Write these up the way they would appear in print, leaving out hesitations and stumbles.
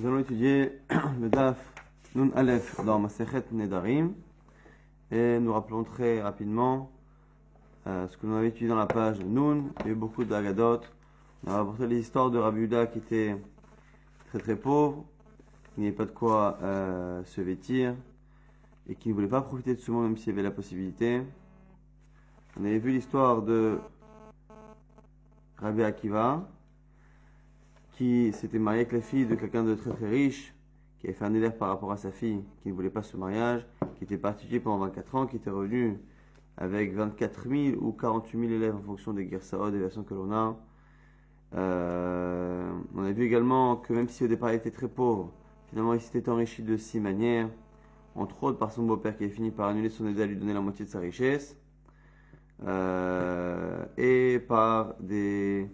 Nous allons étudier le Daf Nun Aleph dans Masechet Nedarim et nous rappelons très rapidement ce que nous avons étudié dans la page Nun. Il y a eu beaucoup d'Agadot. On a rapporté les histoires de Rabbi Yehuda qui était très très pauvre, qui n'avait pas de quoi se vêtir et qui ne voulait pas profiter de ce monde même s'il y avait la possibilité. On avait vu l'histoire de Rabbi Akiva qui s'était marié avec la fille de quelqu'un de très très riche, qui avait fait un élève par rapport à sa fille, qui ne voulait pas ce mariage, qui était parti pendant 24 ans, qui était revenu avec 24 000 ou 48 000 élèves en fonction des Gersaot, des versions que l'on a. On a vu également que même si au départ il était très pauvre, finalement il s'était enrichi de 6 manières, entre autres par son beau-père qui avait fini par annuler son aide à lui donner la moitié de sa richesse, et par du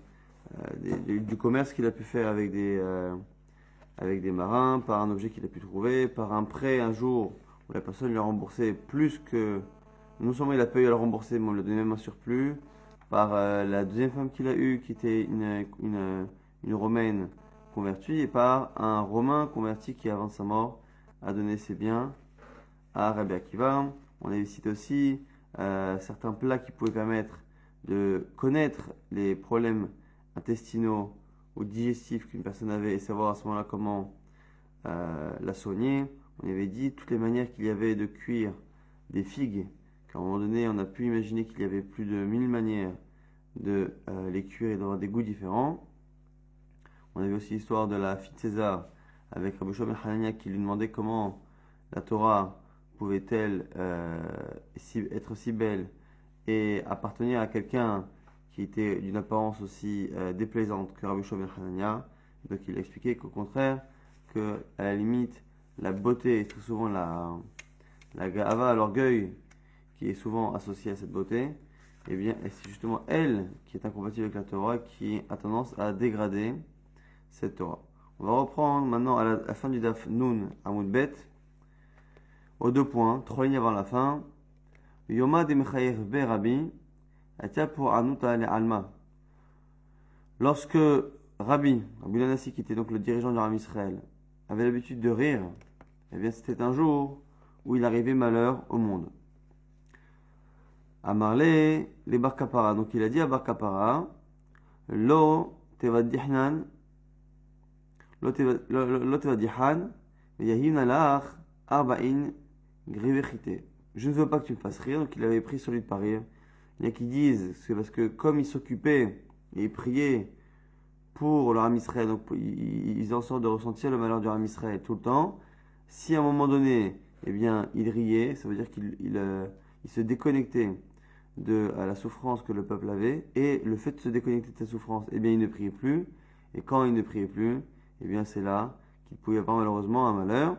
commerce qu'il a pu faire avec des marins, par un objet qu'il a pu trouver, par un prêt un jour où la personne lui a remboursé plus que, non seulement il a payé à le rembourser, mais on lui a donné même un surplus, par la deuxième femme qu'il a eue qui était une Romaine convertie, et par un Romain converti qui avant sa mort a donné ses biens à Rabbi Akiva. On avait cité aussi certains plats qui pouvaient permettre de connaître les problèmes intestinaux ou digestifs qu'une personne avait et savoir à ce moment-là comment la soigner. On avait dit toutes les manières qu'il y avait de cuire des figues, qu'à un moment donné on a pu imaginer qu'il y avait plus de 1000 manières de les cuire et d'avoir des goûts différents. On avait aussi l'histoire de la fille de César avec Rabbi Shua ben Hanania qui lui demandait comment la Torah pouvait-elle être si belle et appartenir à quelqu'un qui était d'une apparence aussi déplaisante que Rabbi Shua ben Hanania. Donc il a expliqué qu'au contraire, que à la limite, la beauté est très souvent la ga'ava, l'orgueil, qui est souvent associé à cette beauté, et bien c'est justement elle qui est incompatible avec la Torah qui a tendance à dégrader cette Torah. On va reprendre maintenant à la fin du Daf Nun Amud Bet, aux 2 points, 3 lignes avant la fin. Yoma de Mechayer be Rabbi, Atia pour Anuta le Alma. Lorsque Rabbi Lanassi, qui était donc le dirigeant du Ram Israël, avait l'habitude de rire, eh bien c'était un jour où il arrivait malheur au monde. Amarle les Bar Kapara. Donc il a dit à Bar Kapara, Lo tevadihnan, Lo tevadihan, Yahin alach, Arba'in, Grivechite. Je ne veux pas que tu me fasses rire. Donc il avait pris sur lui de pas rire. Il y a qui disent c'est parce que comme il s'occupait et il priait pour le Ram Israël, donc ils en sortent de ressentir le malheur du Ram Israël tout le temps. Si à un moment donné, eh bien, il riait, ça veut dire qu'il se déconnectait de la souffrance que le peuple avait, et le fait de se déconnecter de cette souffrance, eh bien, il ne priait plus. Et quand il ne priait plus, eh bien, c'est là qu'il pouvait y avoir malheureusement un malheur.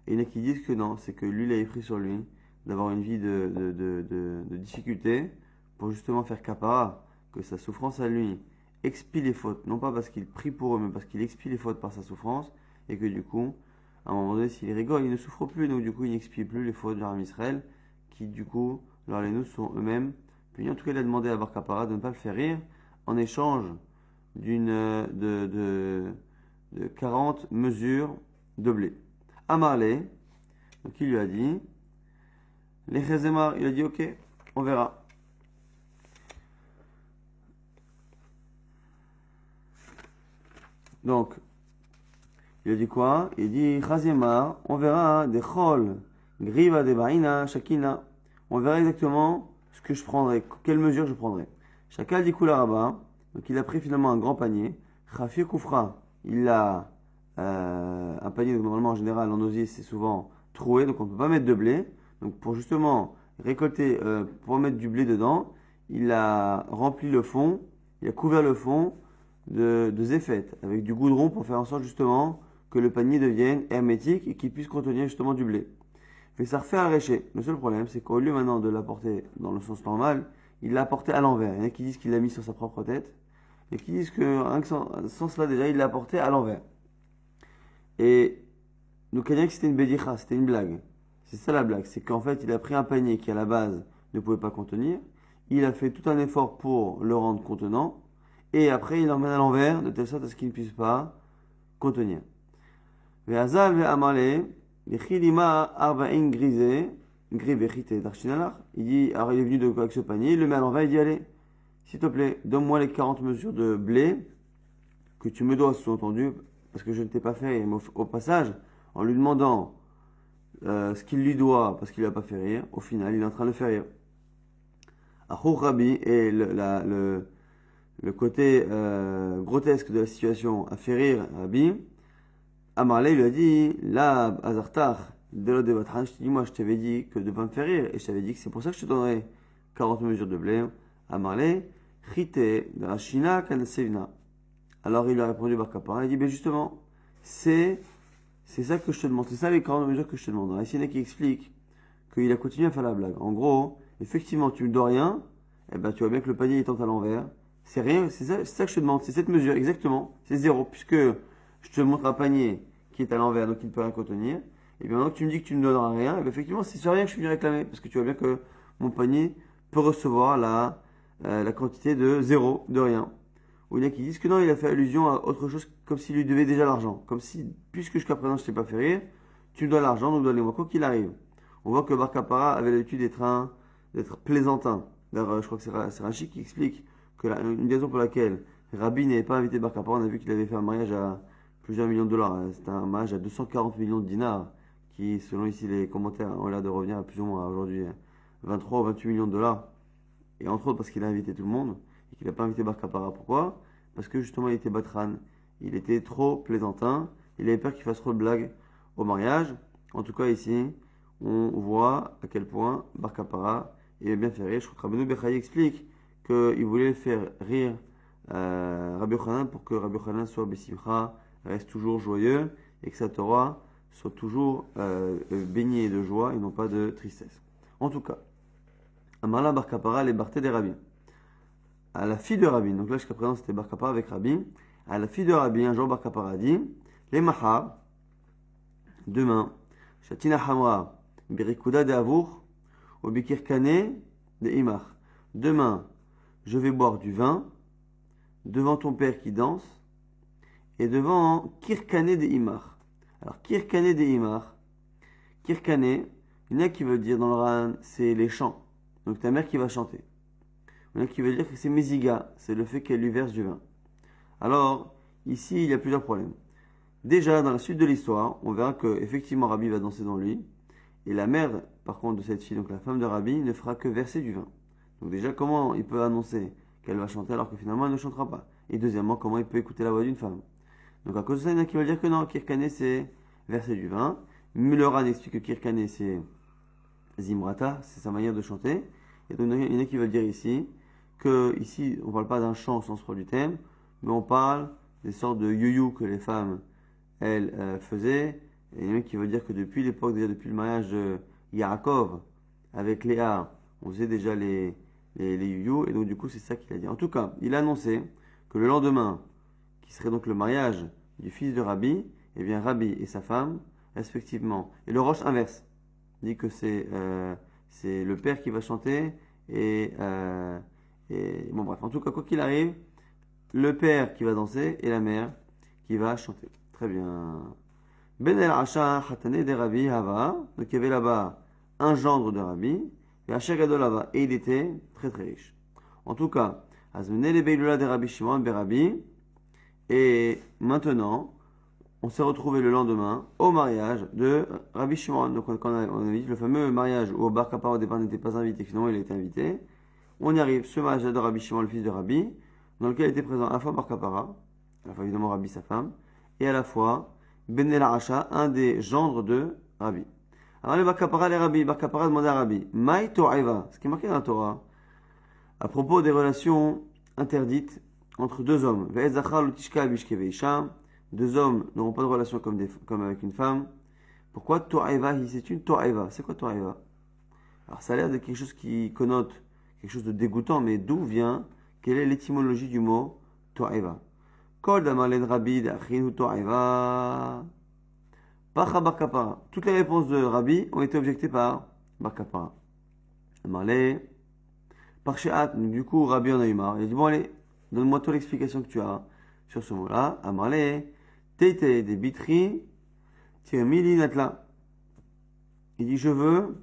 Et il y en a qui disent que non, c'est que lui, il avait pris sur lui d'avoir une vie de difficulté pour justement faire kapara, que sa souffrance à lui expie les fautes, non pas parce qu'il prie pour eux, mais parce qu'il expie les fautes par sa souffrance, et que du coup, à un moment donné, s'il rigole, il ne souffre plus, donc du coup, il n'expie plus les fautes du Ram Israël, qui du coup, alors les nous sont eux-mêmes punis. En tout cas, il a demandé à Bar Kapara de ne pas le faire rire, en échange de 40 mesures de blé. Amarle, donc il lui a dit, les Chezemar, il a dit ok, on verra. Donc, il a dit quoi? Il dit Chazemar, on verra des chol, griva de baina, shakina. On verra exactement ce que je prendrai, quelle mesure je prendrai. Chakal dit Koularaba, donc il a pris finalement un grand panier. Khafir Koufra, il a un panier, donc normalement en général en osier c'est souvent troué, donc on ne peut pas mettre de blé. Donc pour justement récolter, pour mettre du blé dedans, il a rempli le fond, il a couvert le fond de zéfet avec du goudron pour faire en sorte justement que le panier devienne hermétique et qu'il puisse contenir justement du blé. Mais ça refait arracher. Le seul problème, c'est qu'au lieu maintenant de l'apporter dans le sens normal, il l'a apporté à l'envers. Il y en a qui disent qu'il l'a mis sur sa propre tête, et qui disent que sans cela déjà, il l'a apporté à l'envers. Et nous croyons que c'était une bédicha, c'était une blague. C'est ça la blague, c'est qu'en fait, il a pris un panier qui à la base ne pouvait pas contenir, il a fait tout un effort pour le rendre contenant, et après il l'emmène à l'envers, de telle sorte à ce qu'il ne puisse pas contenir. Ve'azal ve'amale, vechilima arba'in grisé, grivechite d'archinalach. Il dit, alors il est venu avec ce panier, il le met à l'envers, il dit, allez, s'il te plaît, donne-moi les 40 mesures de blé que tu me dois, sous-entendu, parce que je ne t'ai pas fait, mais au passage, en lui demandant ce qu'il lui doit, parce qu'il ne l'a pas fait rire, au final, il est en train de le faire rire. Achou Rabbi, et le côté grotesque de la situation a fait rire Rabbi. Amarle lui a dit, là, Azartar, de l'autre de votre âge, je te dis, moi, je t'avais dit que de ne pas me faire rire, et je t'avais dit que c'est pour ça que je te donnerai 40 mesures de blé. Amarle, Chite, de la Shina, Kanasevna. Alors il lui a répondu Bar Kapara, il dit, ben justement, c'est ça que je te demande, c'est ça les 40 mesures que je te demande. Et c'est qui explique qu'il a continué à faire la blague. En gros, effectivement, tu ne me dois rien, eh ben, tu vois bien que le panier est à l'envers. C'est rien, c'est ça que je te demande, c'est cette mesure, exactement, c'est 0, puisque je te montre un panier qui est à l'envers, donc il ne peut rien contenir. Et bien maintenant que tu me dis que tu ne me donneras rien, et bien effectivement, c'est sur rien que je suis venu réclamer, parce que tu vois bien que mon panier peut recevoir la quantité de 0, de rien. Ou il y en a qui disent que non, il a fait allusion à autre chose, comme s'il lui devait déjà l'argent. Comme si, puisque jusqu'à présent je t'ai pas fait rire, tu me dois l'argent, donc donne-les-moi quoi qu'il arrive. On voit que Bar Kapara avait l'habitude d'être plaisantin. D'ailleurs, je crois que c'est Rachid qui explique que une raison pour laquelle Rabbi n'avait pas invité Bar Kapara, on a vu qu'il avait fait un mariage à plusieurs millions de dollars. C'était un mariage à 240 millions de dinars, qui, selon ici les commentaires, ont l'air de revenir à plus ou moins aujourd'hui 23 ou 28 millions de dollars. Et entre autres parce qu'il a invité tout le monde et qu'il n'a pas invité Bar Kapara. Pourquoi? Parce que justement il était batran, il était trop plaisantin, il avait peur qu'il fasse trop de blagues au mariage. En tout cas ici, on voit à quel point Bar Kapara est bien fait rire. Je crois que Rabbeinu Bechaye explique qu'il voulait faire rire Rabbi Yochanan pour que Rabbi Yochanan soit Bessimcha, reste toujours joyeux et que sa Torah soit toujours baignée de joie et non pas de tristesse. En tout cas, Amarla Bar Kapara, les Barthé des Rabbins. À la fille de Rabbi, donc là jusqu'à présent c'était Bar Kapara avec Rabbi. À la fille de Rabbi, un jour Bar Kapara dit, les Mahar, demain, Shatina Hamra, Birikuda de Avour, au Bikirkane de Imar. Demain, je vais boire du vin devant ton père qui danse et devant Kirkane de Imar. Alors Kirkane de Imar, Kirkane, il y en a qui veut dire dans le Ran, c'est les chants. Donc ta mère qui va chanter. Il y en a qui veut dire que c'est Meziga, c'est le fait qu'elle lui verse du vin. Alors, ici, il y a plusieurs problèmes. Déjà, dans la suite de l'histoire, on verra que effectivement Rabbi va danser dans lui. Et la mère, par contre, de cette fille, donc la femme de Rabbi, ne fera que verser du vin. Donc déjà, comment il peut annoncer qu'elle va chanter alors que finalement elle ne chantera pas? Et deuxièmement, comment il peut écouter la voix d'une femme? Donc à cause de ça, il y en a qui veulent dire que non, Kirkane c'est verser du vin. Mulleran explique que Kirkane c'est Zimrata, c'est sa manière de chanter. Et donc il y en a qui veulent dire ici que ici on ne parle pas d'un chant au sens propre du thème, mais on parle des sortes de you-you que les femmes elles faisaient. Et il y en a qui veulent dire que depuis l'époque, déjà depuis le mariage de Yaakov avec Léa, on faisait déjà les you-you, et donc du coup c'est ça qu'il a dit. En tout cas, il a annoncé que le lendemain, qui serait donc le mariage du fils de Rabbi, eh bien Rabbi et sa femme, respectivement, et le roche inverse, dit que c'est le père qui va chanter, et bon bref, en tout cas quoi qu'il arrive, le père qui va danser et la mère qui va chanter. Très bien. Ben el Asha Hatane de Rabbi Hava, donc il y avait là-bas un gendre de Rabbi, et Asher Gadol là-bas, et il était très très riche. En tout cas, Azmene le Beilula de Rabbi Shimon ben Rabbi, et maintenant, on s'est retrouvé le lendemain au mariage de Rabbi Shimon. Donc on a dit le fameux mariage où Bar Kapara au départ n'était pas invité, finalement il a été invité. On y arrive, ce mariage de Rabbi Shimon, le fils de Rabbi, dans lequel était présent à la fois Bar Kapara, à la fois évidemment Rabbi sa femme, et à la fois Ben el Asha, un des gendres de Rabbi. Alors les Bar Kapara, les Rabbi, Bar Kapara demandait à Rabbi, Maï To'eva, ce qui est marqué dans la Torah, à propos des relations interdites entre deux hommes. Deux hommes n'auront pas de relation comme avec une femme. Pourquoi To'eva, c'est une To'eva? C'est quoi To'eva? Alors ça a l'air de quelque chose qui connote quelque chose de dégoûtant, mais d'où vient, quelle est l'étymologie du mot To'eva? Kol damalen Rabbi d'Achin To'eva. Pacha Bar Kapara. Toutes les réponses de Rabbi ont été objectées par Bar Kapara. Amalé. Par Sheat, du coup, Rabbi en a eu marre. Il a dit, bon allez, donne-moi toi l'explication que tu as sur ce mot-là. Amalé. Tete des bitri, tirmili natla. Il dit, je veux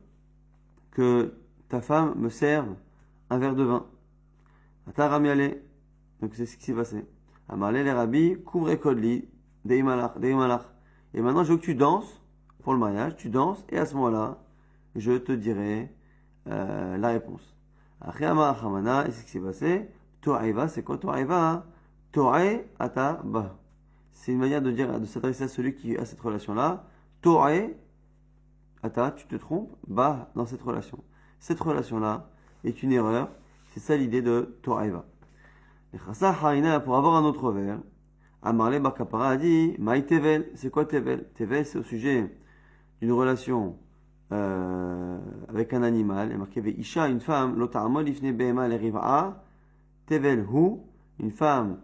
que ta femme me serve un verre de vin. Ataramiale. Donc c'est ce qui s'est passé. Amalé les rabbi, couvre kodli, deimalach. Et maintenant je veux que tu danses pour le mariage, tu danses, et à ce moment-là, je te dirai la réponse. Achiama achamana, et c'est ce qui s'est passé. To'aiva, c'est quoi To'aiva? To'ai ata ba. C'est une manière de dire, de s'adresser à celui qui a cette relation-là. To'ai ata, tu te trompes, ba, dans cette relation. Cette relation-là est une erreur. C'est ça l'idée de To'aiva. Pour avoir un autre verre, Amarle Bar Kapara a dit Maï Tevel, c'est quoi Tevel? Tevel, c'est au sujet d'une relation avec un animal. Et marqué Isha, une femme, Lotarmol Ifne Behema le Riva'a, Tevel Hu, une femme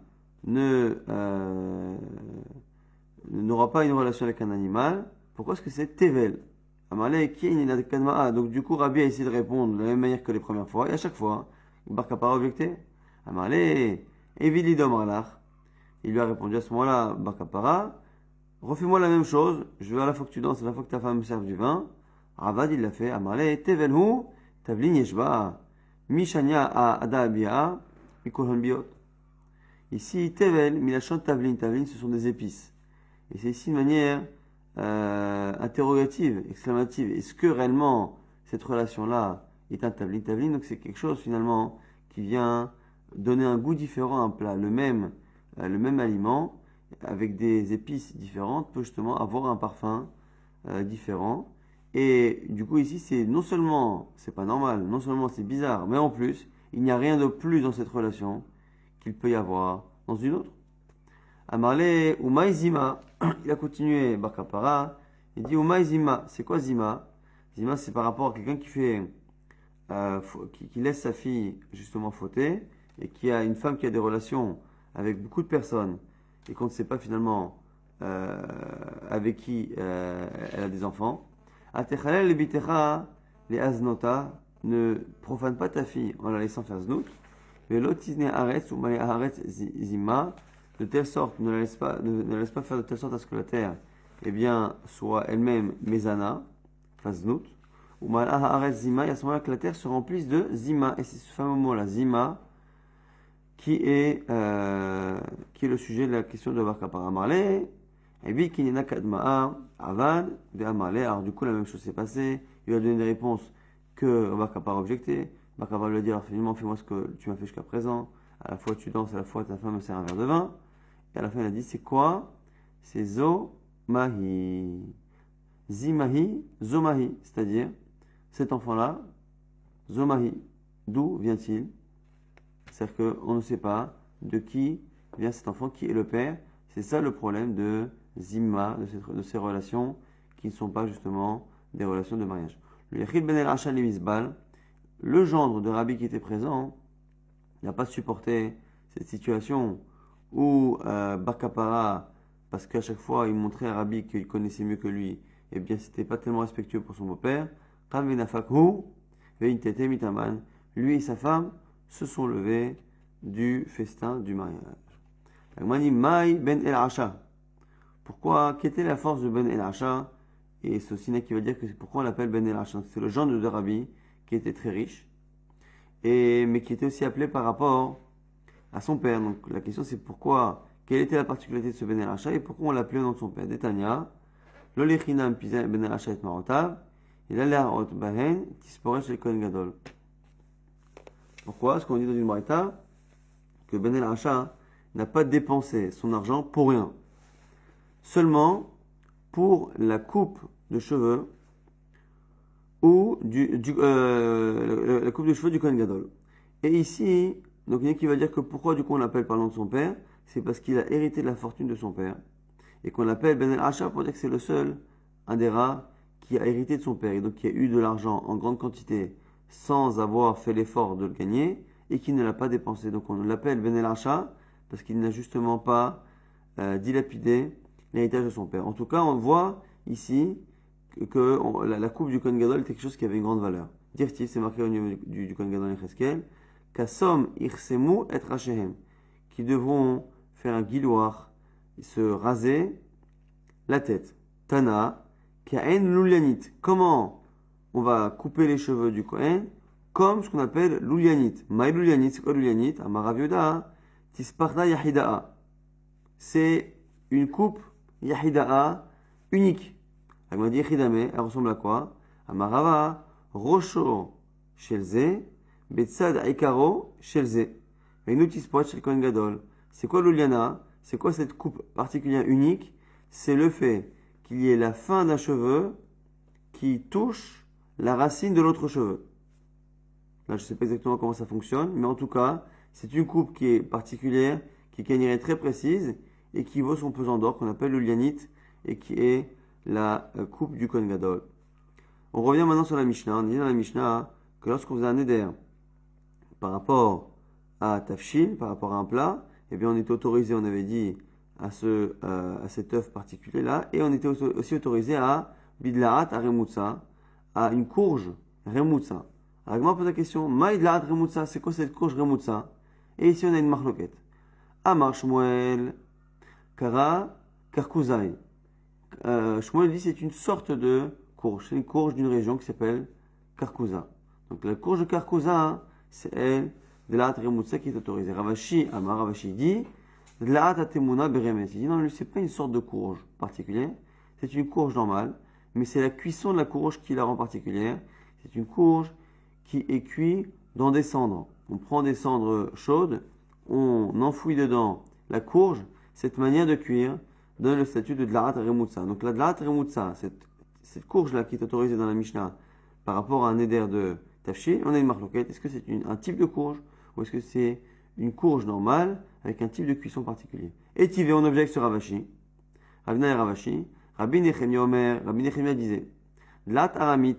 n'aura pas une relation avec un animal. Pourquoi est-ce que c'est Tevel? Amarle Kin Kadma'a. Donc du coup, Rabbi a essayé de répondre de la même manière que les premières fois. Et à chaque fois, Bar Kapara a objecté. Amarle, Evilidom Ralach. Il lui a répondu à ce moment-là, Bakapara, refais-moi la même chose, je veux à la fois que tu danses, à la fois que ta femme me serve du vin. Ravad, il l'a fait. Amarle, Tevelhu, Tavlin Yeshba, Mishania a Ada Abia, Mikolon Biot. Ici, Tevel, Milachon Tavlin, Tavlin, ce sont des épices. Et c'est ici une manière interrogative, exclamative. Est-ce que réellement cette relation-là est un Tavlin, Tavlin? Donc c'est quelque chose finalement qui vient donner un goût différent à un plat. Le même aliment, avec des épices différentes, peut justement avoir un parfum différent. Et du coup, ici, c'est non seulement, c'est pas normal, non seulement c'est bizarre, mais en plus, il n'y a rien de plus dans cette relation qu'il peut y avoir dans une autre. Amarle, Umay Zima, il a continué, Bakapara, il dit Umay Zima, c'est quoi Zima? Zima, c'est par rapport à quelqu'un qui fait, qui laisse sa fille justement fauter, et qui a une femme qui a des relations avec beaucoup de personnes et qu'on ne sait pas finalement avec qui elle a des enfants. Atechalel lebitecha les aznota, ne profane pas ta fille en la laissant faire znout. Velotizne aretz ou male aretz zima, de telle sorte, ne la laisse pas faire de telle sorte à ce que la terre, eh bien, soit elle-même mezana, fasse znout. Ou male aretz zima, et à ce moment-là que la terre se remplisse de zima, et c'est ce fameux mot-là, zima, qui est le sujet de la question de Bar Kapara Amarle. Et puis, qui n'a kadma'a, avad, de Amarle. Alors, du coup, la même chose s'est passée. Il lui a donné des réponses que Bar Kapara a objecté. Bar Kapara lui a dit, alors finalement, fais-moi ce que tu m'as fait jusqu'à présent. À la fois, tu danses, à la fois, ta femme me sert un verre de vin. Et à la fin, il a dit, c'est quoi? C'est Zomahi. Zimahi, Zomahi. C'est-à-dire, cet enfant-là, Zomahi. D'où vient-il? C'est-à-dire qu'on ne sait pas de qui vient cet enfant, qui est le père. C'est ça le problème de Zimma, de ces relations qui ne sont pas justement des relations de mariage. Le Yachid ben el Asha Levisbal, le gendre de Rabbi qui était présent, n'a pas supporté cette situation où Bar Kapara, parce qu'à chaque fois il montrait à Rabbi qu'il connaissait mieux que lui, eh bien c'était pas tellement respectueux pour son beau-père. Lui et sa femme se sont levés du festin du mariage. Agmani Maï ben El Asha. Pourquoi? Quelle était la force de Ben El Asha? Et c'est aussi qui va dire que c'est pourquoi on l'appelle Ben El Asha. C'est le gendre de Rabbi qui était très riche, mais qui était aussi appelé par rapport à son père. Donc la question c'est pourquoi, quelle était la particularité de ce Ben El Asha et pourquoi on l'appelait au nom de son père? Détania, Lolechinam Ben El Asha et Marotav, il allait à Hot Bahen, Tisporech el Kohen Gadol. Pourquoi? Parce qu'on dit dans une braïta que Ben El Asha n'a pas dépensé son argent pour rien. Seulement pour la coupe de cheveux ou la coupe de cheveux du Kohen Gadol. Et ici, donc il y en a qui va dire que pourquoi du coup on l'appelle par le nom de son père, c'est parce qu'il a hérité de la fortune de son père. Et qu'on l'appelle Ben El Asha pour dire que c'est le seul, un des rares, qui a hérité de son père et donc qui a eu de l'argent en grande quantité sans avoir fait l'effort de le gagner et qui ne l'a pas dépensé. Donc on l'appelle Ben El Asha parce qu'il n'a justement pas dilapidé l'héritage de son père. En tout cas, on voit ici que la coupe du Kohen Gadol était quelque chose qui avait une grande valeur. Dirti, c'est marqué au niveau du Kohen Gadol et Cheskel, Kassom irsemu et rachehem, qui devront faire un guilloir, se raser la tête. Tana, Kaen Loulianit. Comment on va couper les cheveux du Kohen? Comme ce qu'on appelle Loulianit. Maï Loulianit, c'est quoi Loulianit? Amaravioda, Tisparna Yahidaa. C'est une coupe Yahidaa unique. Elle m'a dit Yahidame, elle ressemble à quoi? Amarava, Rocho, Shelze, Betsad Aikaro, Shelze. Et nous Tispot, Shel Kohen Gadol. C'est quoi l'Uliana? C'est quoi cette coupe particulière unique? C'est le fait qu'il y ait la fin d'un cheveu qui touche la racine de l'autre cheveu. Là, je ne sais pas exactement comment ça fonctionne, mais en tout cas, c'est une coupe qui est particulière, qui est une très précise et qui vaut son pesant d'or, qu'on appelle le lianite, et qui est la coupe du Kohen Gadol. On revient maintenant sur la Mishnah. On dit dans la Mishnah que lorsqu'on faisait un éder par rapport à tafshil, par rapport à un plat, eh bien on est autorisé, on avait dit, à cet œuf particulier-là, et on était aussi autorisé à bidlaat, à remutza, à une courge remutza. Alors moi pose la question, maïdlaat remutza, c'est quoi cette courge remutza? Et ici on a une marloquette. Amar Shmuel, Kara, Karkouzaï. Shmuel dit c'est une sorte de courge, c'est une courge d'une région qui s'appelle Karkouza. Donc la courge de Karkouza, c'est elle, Dlaat remutza qui est autorisée. Ravashi, Amar Ravashi dit, Dlaat atemuna beremes. Il dit non, c'est pas une sorte de courge particulière, c'est une courge normale, mais c'est la cuisson de la courge qui la rend particulière. C'est une courge qui est cuite dans des cendres. On prend des cendres chaudes, on enfouit dedans la courge. Cette manière de cuire donne le statut de Dlaat remutza. Donc la Dlaat remutza, cette courge-là qui est autorisée dans la Mishnah par rapport à un éder de tafshil, on a une marloquette. Est-ce que c'est un type de courge ou est-ce que c'est une courge normale avec un type de cuisson particulier? Et Tivé, on objecte sur Ravashi. Ravina et Ravashi. Rabbi Nechemia Omer, Rabbi Nechemia disait Dlaat aramit,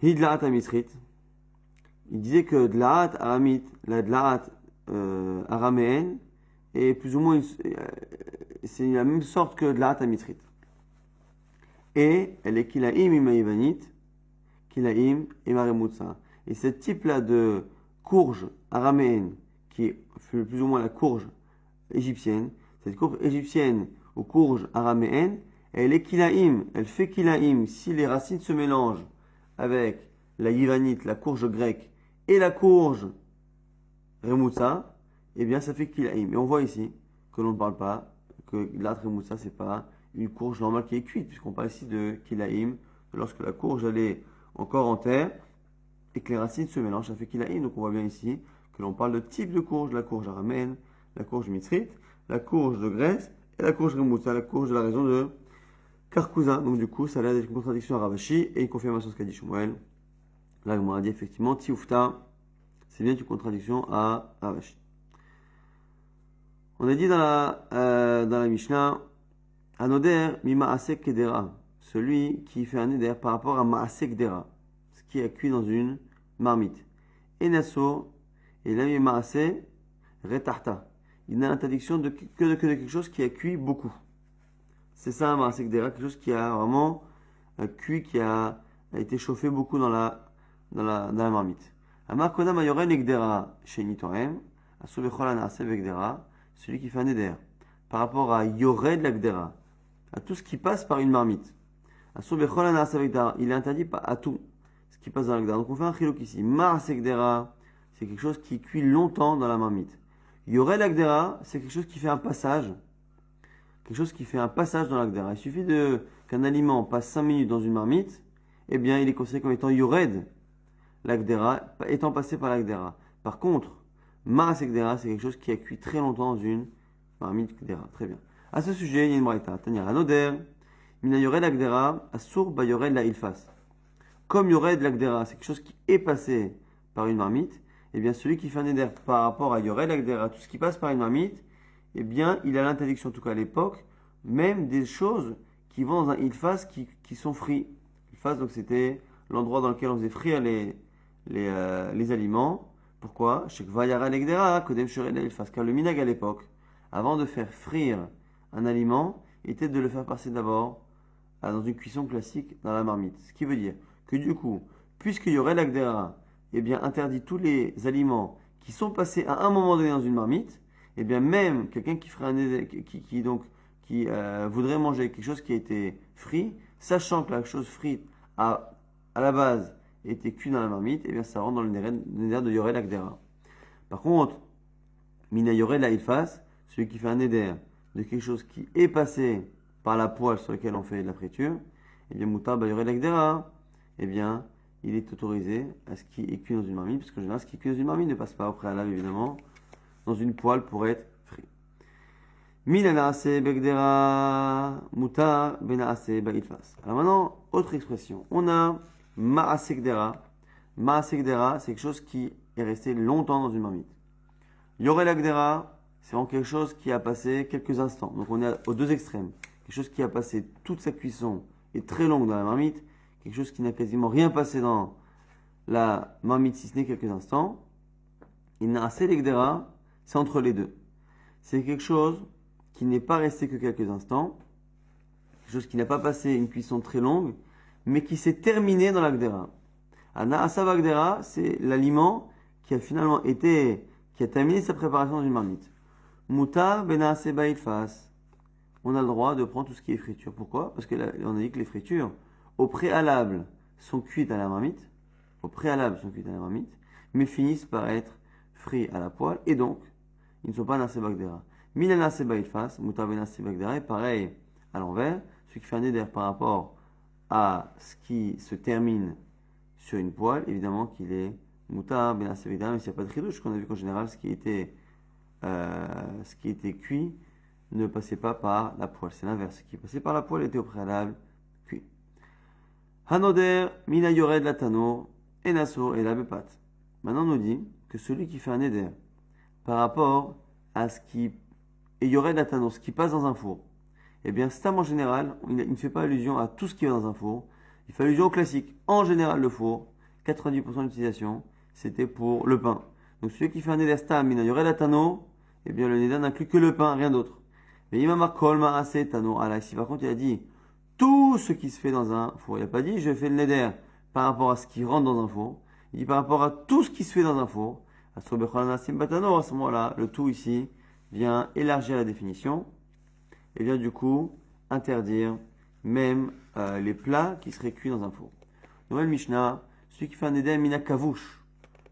hi Dlaat amitrit. Il disait que Dlaat aramit, la Dlaat araméenne, est plus ou moins c'est la même sorte que Dlaat amitrit. Et elle est Kilaim imaïvanit, Kilaim imaremutsa. Et ce type-là de courge araméenne, qui est plus ou moins la courge égyptienne, cette courge égyptienne ou courge araméenne, elle est kilaim, elle fait kilaim. Si les racines se mélangent avec la yivanite, la courge grecque, et la courge remutsa, eh bien ça fait kilaim. Et on voit ici que l'on ne parle pas, que la remutsa, c'est pas une courge normale qui est cuite, puisqu'on parle ici de kilaim, lorsque la courge elle est encore en terre, et que les racines se mélangent, ça fait kilaim. Donc on voit bien ici que l'on parle de type de courge, la courge araméenne, la courge mitzrite, la courge de Grèce et la courge remutza, la courge de la région de Karkouza. Donc du coup, ça a l'air d'être une contradiction à Ravashi et une confirmation de ce qu'a dit Shmuel. Là, on a dit effectivement, Tioufta, c'est bien une contradiction à Ravashi. On a dit dans la Mishnah, Anoder mi ma'asek kedera, celui qui fait un éder par rapport à ma'asek dera, ce qui est cuit dans une marmite. Et Nasso, et là, ma'asek retarta. Il n'a l'interdiction que de quelque chose qui a cuit beaucoup. C'est ça un ma'asek dera, quelque chose qui a vraiment cuit, qui a été chauffé beaucoup dans la marmite. Amar kodam ayoren ekdera shenitoem, asu bechol anase vekdera, celui qui fait un éder par rapport à yored l'akdera, à tout ce qui passe par une marmite. Asu bechol anase vekdera, il est interdit à tout ce qui passe dans l'akdera. Donc on fait un chiluk ici. Ma'asek dera, c'est quelque chose qui cuit longtemps dans la marmite. Yored l'akdera, c'est quelque chose qui fait un passage. Quelque chose qui fait un passage dans l'akdera. Il suffit qu'un aliment passe 5 minutes dans une marmite, eh bien il est considéré comme étant yored l'akdera, étant passé par l'akdera. Par contre, ma'asek dera, c'est quelque chose qui a cuit très longtemps dans une marmite kdera. Très bien. À ce sujet, il y a une braïta. Tanya anoder, mina yored l'akdera, asur ba yored la ilfas. Comme yored l'akdera, c'est quelque chose qui est passé par une marmite, eh bien celui qui fait un éder par rapport à yored l'akdera, tout ce qui passe par une marmite, eh bien il a l'interdiction, en tout cas à l'époque, même des choses qui vont dans un ilfas qui sont frits. Ilfas, donc c'était l'endroit dans lequel on faisait frire les aliments. Pourquoi? Car le minag à l'époque, avant de faire frire un aliment, était de le faire passer d'abord dans une cuisson classique dans la marmite. Ce qui veut dire que du coup, puisqu'il y aurait l'agdera, eh bien interdit tous les aliments qui sont passés à un moment donné dans une marmite, eh bien même quelqu'un qui ferait qui donc qui voudrait manger quelque chose qui a été frit, sachant que la chose frite à la base était cuite dans la marmite, et bien ça rentre dans le néder de Yored Agdera. Par contre, Mina Yored la Ilfas, celui qui fait un néder de quelque chose qui est passé par la poêle sur laquelle on fait de la friture, et bien Moutar Yored Agdera, et bien il est autorisé à ce qui est cuit dans une marmite, parce qu'en général, ce qui est cuit dans une marmite ne passe pas au préalable, évidemment, dans une poêle pour être frit. Minaase begdera mutar benaase bailfas. Alors maintenant, autre expression. On a maasegdera. Maasegdera, c'est quelque chose qui est resté longtemps dans une marmite. Yorelagdera, c'est vraiment quelque chose qui a passé quelques instants. Donc on est aux deux extrêmes. Quelque chose qui a passé toute sa cuisson et très longue dans la marmite. Quelque chose qui n'a quasiment rien passé dans la marmite si ce n'est quelques instants. Et naaselegdera, c'est entre les deux. C'est quelque chose qui n'est pas resté que quelques instants, quelque chose qui n'a pas passé une cuisson très longue, mais qui s'est terminé dans l'agdera. Naasava agdera, c'est l'aliment qui a finalement été, qui a terminé sa préparation dans une marmite. Mutar benaase bailfas. On a le droit de prendre tout ce qui est friture. Pourquoi? Parce qu'on a dit que les fritures, au préalable, sont cuites à la marmite, mais finissent par être frites à la poêle, et donc, ils ne sont pas naase bagdera. Minana seba ilfas, mutar benase bagdera, et pareil à l'envers, ce qui fait un éder par rapport à ce qui se termine sur une poêle, évidemment qu'il est mutar benase bagdera, mais s'il n'y a pas de chidouche, qu'on a vu qu'en général, ce qui était cuit ne passait pas par la poêle. C'est l'inverse. Ce qui passait par la poêle était au préalable cuit. Hanoder, mina yored latano, enaso et la bepat. Maintenant, on nous dit que celui qui fait un éder par rapport à ce qui et yored latano, ce qui passe dans un four, eh bien, stam en général, il ne fait pas allusion à tout ce qui va dans un four. Il fait allusion au classique. En général, le four, 90% de l'utilisation, c'était pour le pain. Donc, celui qui fait un éder stam, mina yored latano, eh bien, le néder n'inclut que le pain, rien d'autre. Mais imamar kol ma'ase tano ala. Ici, par contre, il a dit tout ce qui se fait dans un four. Il n'a pas dit je fais le néder par rapport à ce qui rentre dans un four. Il dit par rapport à tout ce qui se fait dans un four. À ce moment-là, le tout ici vient élargir la définition et vient du coup interdire même les plats qui seraient cuits dans un four. Nouvelle Mishnah, celui qui fait un néder mina kavouche,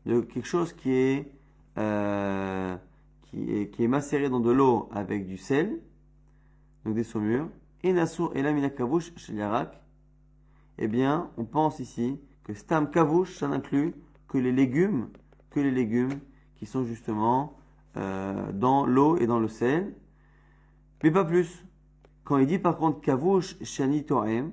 de quelque chose qui est macéré dans de l'eau avec du sel, donc des saumures, et Nasour et la mina kavouche chez l'Irak, eh bien, on pense ici que stam kavouche, ça n'inclut que les légumes qui sont justement dans l'eau et dans le sel, mais pas plus. Quand il dit par contre kavouche shani toem,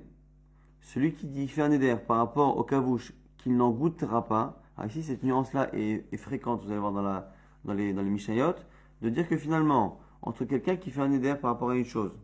celui qui dit fait un éder par rapport au kavouche qu'il n'en goûtera pas, alors ici cette nuance-là est fréquente, vous allez voir dans les Mishnayot, de dire que finalement, entre quelqu'un qui fait un éder par rapport à une chose,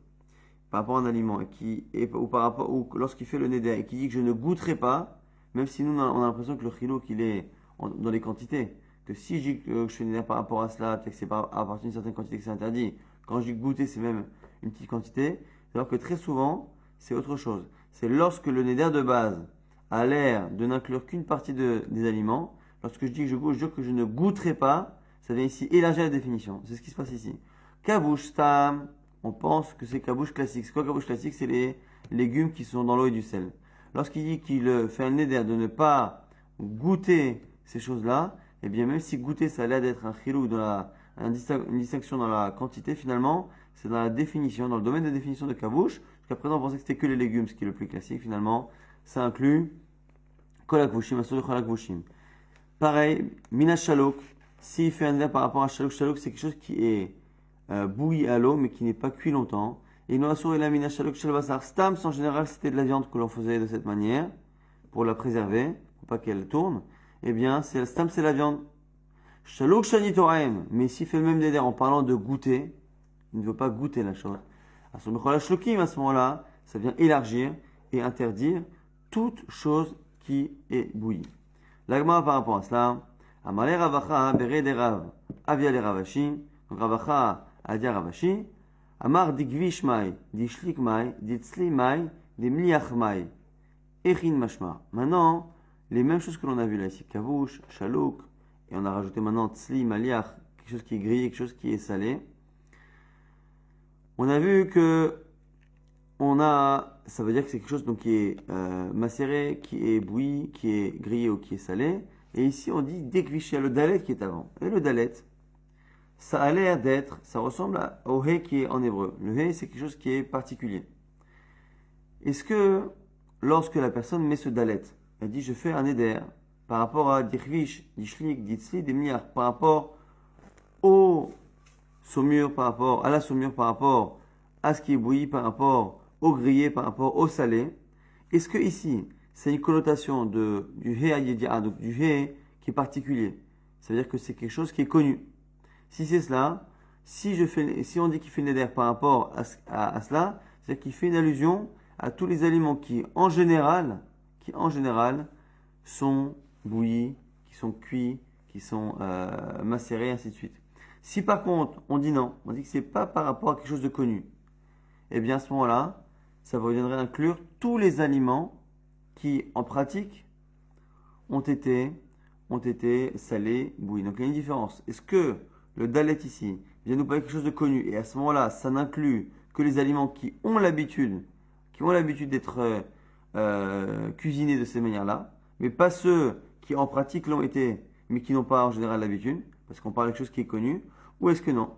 par rapport à un aliment, ou lorsqu'il fait le néder et qui dit que je ne goûterai pas, même si nous on a l'impression que le chilo qu'il est dans les quantités, que si je dis que je fais néder par rapport à cela, que c'est à partir d'une certaine quantité que c'est interdit, quand je dis goûter c'est même une petite quantité, alors que très souvent c'est autre chose. C'est lorsque le néder de base a l'air de n'inclure qu'une partie des aliments, lorsque je dis que je jure que je ne goûterai pas, ça vient ici élargir la définition. C'est ce qui se passe ici. Kavouche stam, on pense que c'est kavouche classique. C'est quoi kavouche classique? C'est les légumes qui sont dans l'eau et du sel. Lorsqu'il dit qu'il fait un néder de ne pas goûter ces choses-là, eh bien même si goûter ça a l'air d'être un chilou, une distinction dans la quantité, finalement, c'est dans la définition, dans le domaine de définition de kavouche. Jusqu'à présent, on pensait que c'était que les légumes, ce qui est le plus classique. Finalement, ça inclut kolakvushim, asur de kolakvushim. Pareil, mina shalouk, s'il fait un néder par rapport à shalouk, shalouk c'est quelque chose qui est bouilli à l'eau mais qui n'est pas cuit longtemps. Et nous assurons la mina shalouk shel basar stams, en général c'était de la viande que l'on faisait de cette manière pour la préserver, pour pas qu'elle tourne. Eh bien, stam c'est la viande. Shalouk shani toraim, mais s'il fait le même néder en parlant de goûter, il ne veut pas goûter la chose. À ce moment-là, ça vient élargir et interdire toute chose qui est bouillie. L'agma par rapport à cela, Amalé Ravacha bere de Rav, Avia le Ravashi, donc Ravacha a dit à Ravashi, Amar digvish mai, dishlik mai, ditzli mai, dimliach mai, echin mashma. Maintenant, les mêmes choses que l'on a vues là ici, kavouche, chalouk, et on a rajouté maintenant tzli, maliach, quelque chose qui est grillé, quelque chose qui est salé. On a vu que ça veut dire que c'est quelque chose donc, qui est macéré, qui est bouilli, qui est grillé ou qui est salé. Et ici, on dit décviché, le dalet qui est avant. Et le dalet, ça a l'air d'être, ça ressemble au hé qui est en hébreu. Le hé, c'est quelque chose qui est particulier. Est-ce que, lorsque la personne met ce dalet, elle dit je fais un éder par rapport à dirvish, dishlik, ditzli, des milliards, par rapport au saumure, par rapport à la saumure, par rapport à ce qui est bouilli, par rapport au grillé, par rapport au salé, est-ce que ici, c'est une connotation du hé ayédia, donc du hé qui est particulier? Ça veut dire que c'est quelque chose qui est connu. Si c'est cela, si on dit qu'il fait une éder par rapport à cela, c'est-à-dire qu'il fait une allusion à tous les aliments qui en général sont bouillis, qui sont cuits, qui sont macérés, ainsi de suite. Si par contre on dit non, on dit que c'est pas par rapport à quelque chose de connu, eh bien à ce moment-là, ça reviendrait inclure tous les aliments qui en pratique ont été, ont été salés, bouillis. Donc il y a une différence. Est-ce que le dalet ici vient nous parler de quelque chose de connu et à ce moment-là, ça n'inclut que les aliments qui ont l'habitude d'être cuisinés de ces manières-là, mais pas ceux qui en pratique l'ont été, mais qui n'ont pas en général l'habitude, parce qu'on parle de quelque chose qui est connu, ou est-ce que non?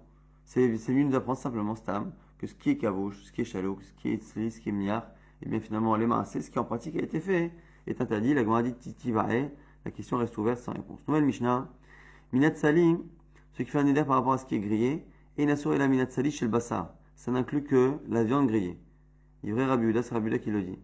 C'est lui nous apprendre simplement, Stam, que ce qui est kavouche, ce qui est chalouk, ce qui est tzli, ce qui est miar, et bien finalement les maasé, ce qui en pratique a été fait, est interdit. La Gemara dit titivae, la question reste ouverte sans réponse. Nouvelle Mishnah, minat salim, ce qui fait un éder par rapport à ce qui est grillé, et nasur et la minat sali chez le bassar. Ça n'inclut que la viande grillée. Livré Rabbi Yehuda, c'est Rabbi Yehuda qui le dit.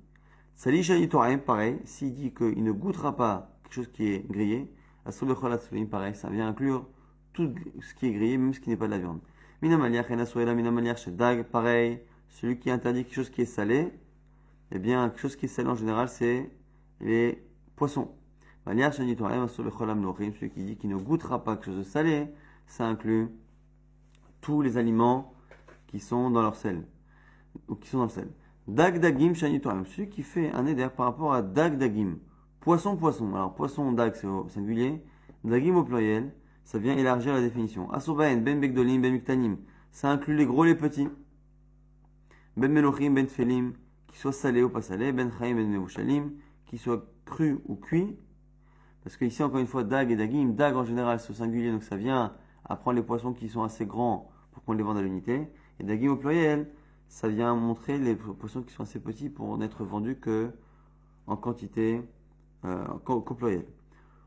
Sali shani toraim, pareil, s'il dit qu'il ne goûtera pas quelque chose qui est grillé, asur bechol atsulim, pareil, ça vient inclure tout ce qui est grillé, même ce qui n'est pas de la viande. Minamaliach et nasur et la minamaliach chez dag, pareil, celui qui interdit quelque chose qui est salé, eh bien, quelque chose qui est salé en général, c'est les poissons. Maliach shani toraim, asur bechol amnochim, celui qui dit qu'il ne goûtera pas quelque chose de salé, ça inclut tous les aliments qui sont dans leur sel, ou qui sont dans le sel. Dag dagim shani toraim, celui qui fait un éder par rapport à dag dagim, poisson poisson. Alors poisson dag c'est au singulier, dagim au pluriel, ça vient élargir la définition. Asobaen ben begdolim ben miktanim, ça inclut les gros les petits. Ben melochim ben tfelim, qui soient salés ou pas salés, ben chaim ben mevushalim, qui soient crus ou cuits. Parce que ici encore une fois dag et dagim, dag en général c'est au singulier, donc ça vient à prendre les poissons qui sont assez grands pour qu'on les vende à l'unité. Et dagim au pluriel, ça vient montrer les poissons qui sont assez petits pour n'être vendus que en quantité qu'au pluriel.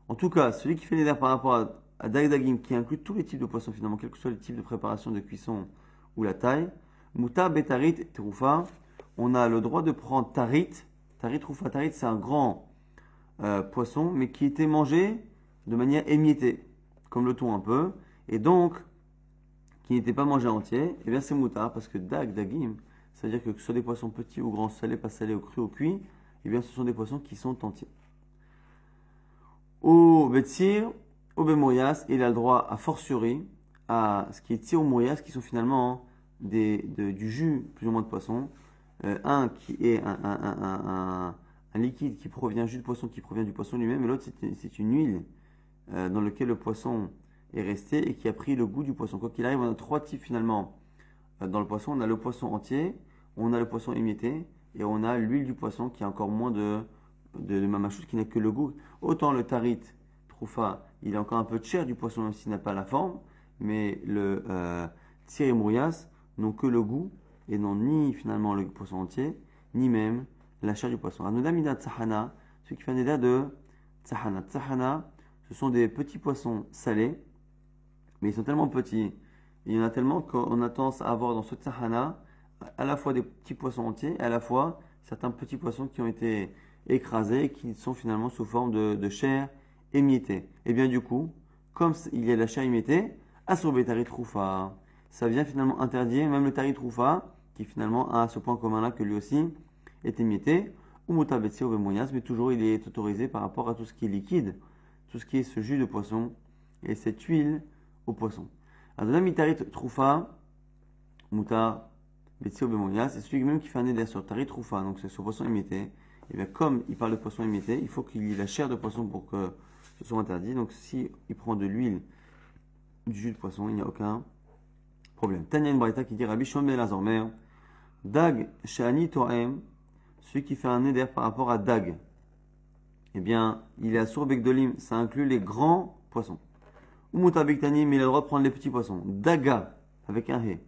En tout cas, celui qui fait l'éder par rapport à dag dagim, qui inclut tous les types de poissons finalement, quel que soit le type de préparation, de cuisson ou la taille, muta betarit terufa, on a le droit de prendre tarit. Tarit rufa, tarit c'est un grand poisson, mais qui était mangé de manière émiettée, comme le thon un peu, et donc qui n'était pas mangé entier, et bien c'est moutar, parce que dag, dagim, c'est-à-dire que ce soit des poissons petits ou grands, salés, pas salés, ou crus ou cuits, et bien ce sont des poissons qui sont entiers. Au betsir, au bemoyas, il a le droit à fortiori à ce qui est tir ou moyas, qui sont finalement du jus plus ou moins de poisson, un qui est un liquide qui provient, jus de poisson qui provient du poisson lui-même, et l'autre c'est une huile dans laquelle le poisson est resté et qui a pris le goût du poisson. Quoi qu'il arrive, on a trois types finalement dans le poisson. On a le poisson entier, on a le poisson émietté et on a l'huile du poisson qui a encore moins de mamachous, qui n'a que le goût. Autant le tarit, troufa, il a encore un peu de chair du poisson même s'il n'a pas la forme, mais le tsir et mourias n'ont que le goût et n'ont ni finalement le poisson entier, ni même la chair du poisson. Anodamida tsahana, ce qui fait un état de tsahana. Tsahana, ce sont des petits poissons salés, mais ils sont tellement petits, il y en a tellement qu'on a tendance à avoir dans ce tsahana à la fois des petits poissons entiers, et à la fois certains petits poissons qui ont été écrasés et qui sont finalement sous forme de chair émiettée. Et bien du coup, comme il y a de la chair émiettée, asorbé tarit roufa, ça vient finalement interdire même le tarit roufa, qui finalement a ce point commun là que lui aussi est émietté, ou mutabetsi ou bemoyas, mais toujours il est autorisé par rapport à tout ce qui est liquide, tout ce qui est ce jus de poisson et cette huile au poisson. Adonamitarit troufa, muta betsi ou bemoyas, c'est celui même qui fait un éder sur tarit troufa, donc c'est ce poisson émietté. Et bien comme il parle de poisson émietté, il faut qu'il y ait la chair de poisson pour que ce soit interdit. Donc si il prend de l'huile, du jus de poisson, il n'y a aucun Problème. Tanya une braïta qui dit Rabbi Shimon ben Elazar Omer, Dag Shani Toem, celui qui fait un éder par rapport à Dag, eh bien, il est à Sour Begdolim, ça inclut les grands poissons. Ou Mutabektanim, il a le droit de prendre les petits poissons. Daga, avec un He.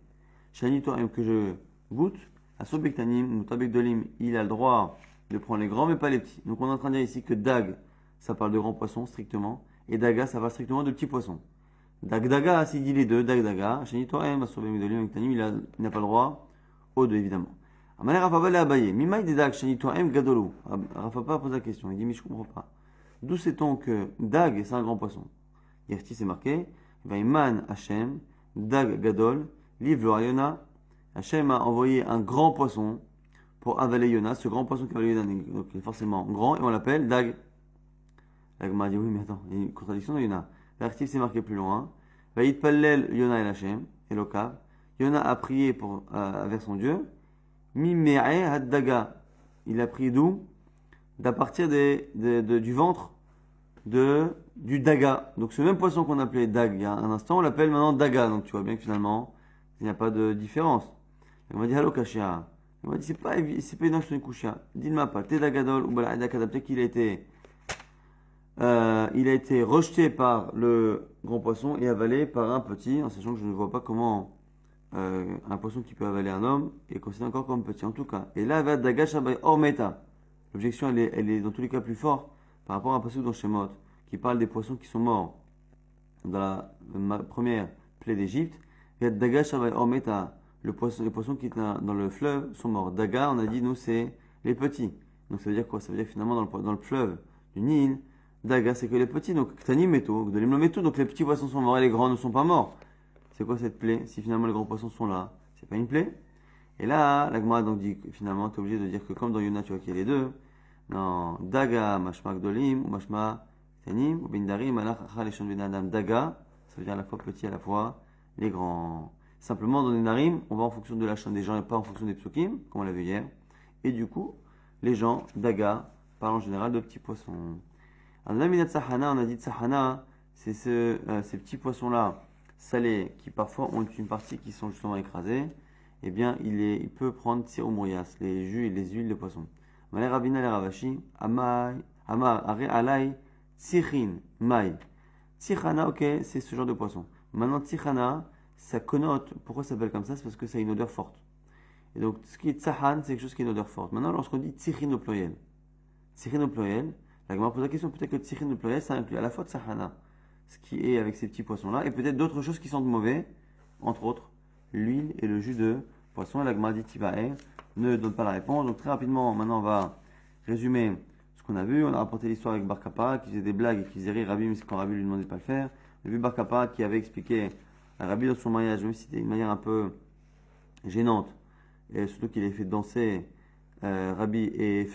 Shani Toem, que je goûte, à Sour Begtanim, Mutabekdolim, il a le droit de prendre les grands, mais pas les petits. Donc, on est en train de dire ici que Dag, ça parle de grands poissons, strictement, et Daga, ça parle strictement de petits poissons. Dag Daga, s'il dit les deux, Dag Daga, Shani Toem, à Sour Begdolim, Begtanim, il n'a pas le droit aux deux, évidemment. Amané Rafa l'a abayé. Mimaï de Dag, Shani Toem, Gadolo. Rafa pose la question. Il dit, mais je comprends pas. D'où sait-on que Dag, c'est un grand poisson? Yerti, c'est marqué. Vaiman Hashem, Dag Gadol, livre Yona. Hashem a envoyé un grand poisson pour avaler Yona. Ce grand poisson qui a avalé Yona, donc il est forcément grand, et on l'appelle Dag. Dag m'a dit, oui, mais attends, il y a une contradiction dans Yona. L'artif, c'est marqué plus loin. Vaït Pallel Yona el Hashem, Elokav. Yona a prié vers son Dieu. Mime'e Haddaga. Il a pris d'où? D'à partir du ventre du daga. Donc ce même poisson qu'on appelait dag il y a un instant, on l'appelle maintenant daga. Donc tu vois bien que finalement, il n'y a pas de différence. Il m'a dit Hallo Kashia. Il m'a dit c'est pas évident que ce soit une kushia. Dis-moi pas, t'es dagadol ou bala'adak adapté qu'il a été rejeté par le grand poisson et avalé par un petit, en sachant que je ne vois pas comment un poisson qui peut avaler un homme est considéré encore comme petit en tout cas. Et là, daga shabay or meta. L'objection, elle est dans tous les cas plus forte par rapport à un passage dans Shemot qui parle des poissons qui sont morts dans la première plaie d'Égypte. Daga shabay or meta. Les poissons qui étaient dans le fleuve sont morts. Daga, on a dit, nous, c'est les petits. Donc ça veut dire quoi? Ça veut dire que finalement, dans le fleuve du Nil, daga, c'est que les petits. Donc, Ktani meto, Gdolim lo meto. Donc les petits poissons sont morts et les grands ne sont pas morts. C'est quoi cette plaie? Si finalement les grands poissons sont là, c'est pas une plaie. Et là, la Gemara donc dit que finalement, tu es obligé de dire que comme dans Yona, tu vois qu'il y a les deux. Non, daga, mashma gdolim, ou mashma tanim, ou bindarim, malach achal eshon benadam. Daga, ça veut dire à la fois petit, à la fois les grands. Simplement, dans les narim, on va en fonction de la chaîne des gens et pas en fonction des psukim, comme on l'a vu hier. Et du coup, les gens, daga, parlent en général de petits poissons. Alors, la minat sahana, on a dit sahana, c'est ces petits poissons-là, salés, qui parfois ont une partie qui sont justement écrasés. Eh bien, il peut prendre tsir ou mourias, les jus et les huiles de poisson. Malé rabina le ravashi, amar, are alay, tsirin, mai. Tsichana, ok, c'est ce genre de poisson. Maintenant, tsichana, ça connote, pourquoi ça s'appelle comme ça? C'est parce que ça a une odeur forte. Et donc, ce qui est tsahan, c'est quelque chose qui a une odeur forte. Maintenant, lorsqu'on dit tsirin au pluriel, la Gemara pose la question, peut-être que tsirin au pluriel, ça inclut à la fois tsahana, ce qui est avec ces petits poissons-là, et peut-être d'autres choses qui sentent mauvais, entre autres, l'huile et le jus de poisson. Et la Gemara dit Tibaer ne donne pas la réponse. Donc très rapidement, maintenant on va résumer ce qu'on a vu. On a rapporté l'histoire avec Bar Kappa qui faisait des blagues et qui faisait rire Rabbi, mais quand Rabbi lui demandait de pas le faire. On a vu Bar Kappa qui avait expliqué à Rabbi dans son mariage, même si c'était une manière un peu gênante, et surtout qu'il avait fait danser Rabbi et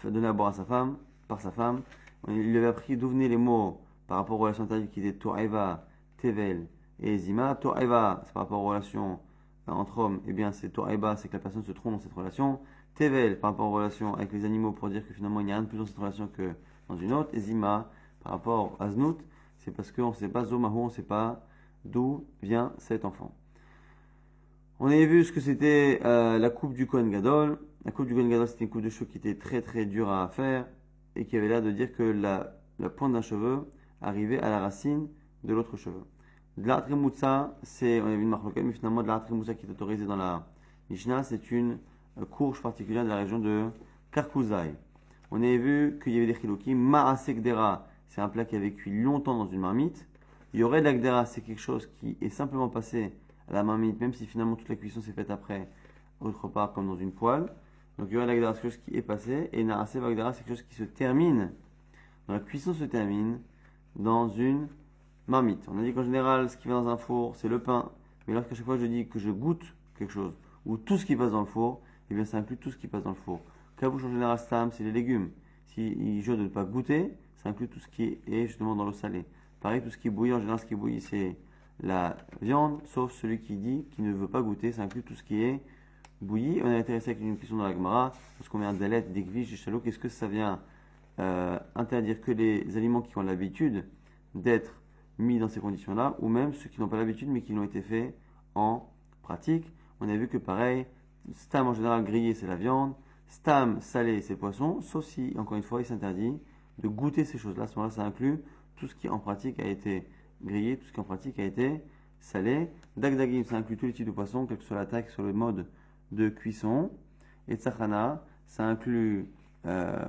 donner à boire à sa femme, par sa femme. Il lui avait appris d'où venaient les mots par rapport aux relations interdites qui étaient To'eva, Tevel et Zima. To'eva, c'est par rapport aux relations entre hommes, eh bien c'est To'eba, c'est que la personne se trompe dans cette relation. Tevel, par rapport aux relations avec les animaux, pour dire que finalement il n'y a rien de plus dans cette relation que dans une autre. Et Zima, par rapport à Znout, c'est parce qu'on ne sait pas Zomahu, on ne sait pas d'où vient cet enfant. On avait vu ce que c'était la coupe du Kohen Gadol. La coupe du Kohen Gadol, c'était une coupe de cheveux qui était très très dure à faire et qui avait l'air de dire que la pointe d'un cheveu arrivait à la racine de l'autre cheveu. De l'artrimutsa, on a vu une marque, mais finalement de l'artrimutsa qui est autorisée dans la Mishnah, c'est une courge particulière de la région de Karkouzaï. On avait vu qu'il y avait des chilokim. Ma'asekdera, c'est un plat qui avait cuit longtemps dans une marmite. Il y aurait de l'agdera, c'est quelque chose qui est simplement passé à la marmite, même si finalement toute la cuisson s'est faite après, autre part comme dans une poêle. Donc il y aurait de l'agdera, c'est quelque chose qui est passé. Et Naase Vagdera, c'est quelque chose qui se termine. Donc la cuisson se termine dans une marmite. On a dit qu'en général, ce qui va dans un four, c'est le pain. Mais lorsqu'à chaque fois je dis que je goûte quelque chose, ou tout ce qui passe dans le four, eh bien ça inclut tout ce qui passe dans le four. Kabouche en général, stam, c'est les légumes. Si je ne veux pas goûter, ça inclut tout ce qui est justement dans l'eau salée. Pareil, tout ce qui bouillit, en général, ce qui bouillit, c'est la viande, sauf celui qui dit qu'il ne veut pas goûter, ça inclut tout ce qui est bouilli. On est intéressé avec une question dans la Gemara, lorsqu'on met un dalet, des gvish, des chalouk, est-ce que ça vient interdire que les aliments qui ont l'habitude d'être mis dans ces conditions-là, ou même ceux qui n'ont pas l'habitude mais qui l'ont été faits en pratique. On a vu que pareil, stam en général grillé c'est la viande, stam salé c'est le poisson, sauf si, encore une fois, il s'interdit de goûter ces choses-là. À ce moment-là, ça inclut tout ce qui en pratique a été grillé, tout ce qui en pratique a été salé. Dagdagim, ça inclut tous les types de poissons, quelle que soit la taille, quel que soit le mode de cuisson. Et tsachana, ça inclut, ça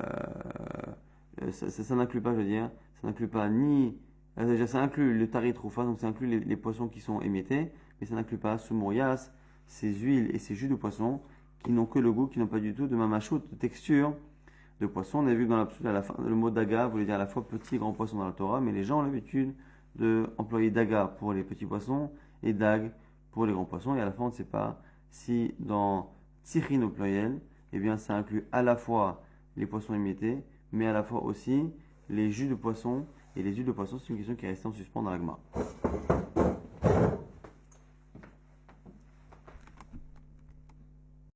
n'inclut pas, je veux dire, ça n'inclut pas ni, déjà ça inclut le tari troufa, donc ça inclut les poissons qui sont émiettés, mais ça n'inclut pas sumourias, ces huiles et ces jus de poisson qui n'ont que le goût, qui n'ont pas du tout de mamachout, de texture de poisson. On a vu que dans l'absolu, à la fin, le mot daga voulait dire à la fois petit et grand poisson dans la Torah, mais les gens ont l'habitude d'employer daga pour les petits poissons et dag pour les grands poissons. Et à la fin, on ne sait pas si dans tichin au pluriel, eh bien, ça inclut à la fois les poissons émiettés, mais à la fois aussi les jus de poisson. Et les jus de poisson, c'est une question qui est restée en suspens dans l'agma.